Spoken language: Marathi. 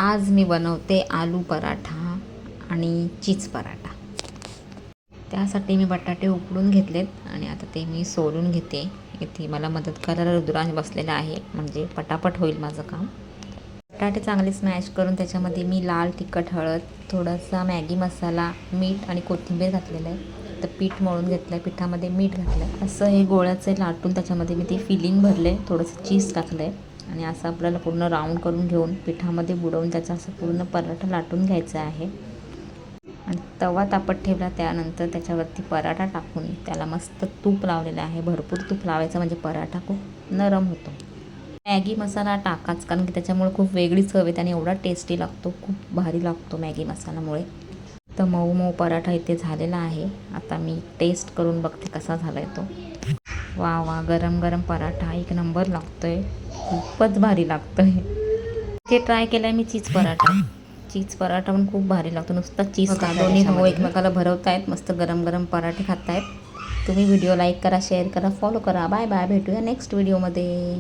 आज मी बनवते आलू पराठा आणि चीज पराठा. त्यासाठी मी बटाटे उकडून घेतलेत आणि आता ते मी सोलून घेते. इथे मला मदत करायला रुद्रांश बसलेला आहे, म्हणजे पटापट होईल माझं काम. बटाटे चांगले स्मॅश करून त्याच्यामध्ये मी लाल तिखट, हळद, थोडासा मॅगी मसाला, मीठ आणि कोथिंबीर घातलेलं आहे. तर पीठ मळून घेतलं आहे, पिठामध्ये मीठ घातलं आहे. असं हे गोळ्याचे लाटून त्याच्यामध्ये मी ते फिलिंग भरले, थोडंसं चीज टाकलं आहे आणि असं आपल्याला पूर्ण राऊंड करून घेऊन पिठामध्ये बुडवून त्याचा असं पूर्ण पराठा लाटून घ्यायचा आहे. आणि तवा तापत ठेवला, त्यानंतर त्याच्यावरती पराठा टाकून त्याला मस्त तूप लावलेलं आहे. भरपूर तूप लावायचं म्हणजे पराठा खूप नरम होतो. मॅगी मसाला टाकाच, कारण की त्याच्यामुळे खूप वेगळी चव येते आणि एवढा टेस्टी लागतो, खूप भारी लागतो मॅगी मसाल्यामुळे. तर मऊ मऊ पराठा इथे झालेला आहे. आता मी टेस्ट करून बघते कसा झाला आहे तो. वा वा, गरम गरम पराठा एक नंबर लागतो आहे, खूपच भारी लागतो आहे. इथे ट्राय केला आहे मी चीज पराठा. चीज पराठा पण खूप भारी लागतो, नुसता चीज. दोन्ही भाऊ एकमेकाला भरवत आहेत, मस्त गरम गरम पराठे खात आहेत. तुम्ही व्हिडिओ लाईक करा, शेअर करा, फॉलो करा. बाय बाय, भेटूया नेक्स्ट व्हिडिओमध्ये.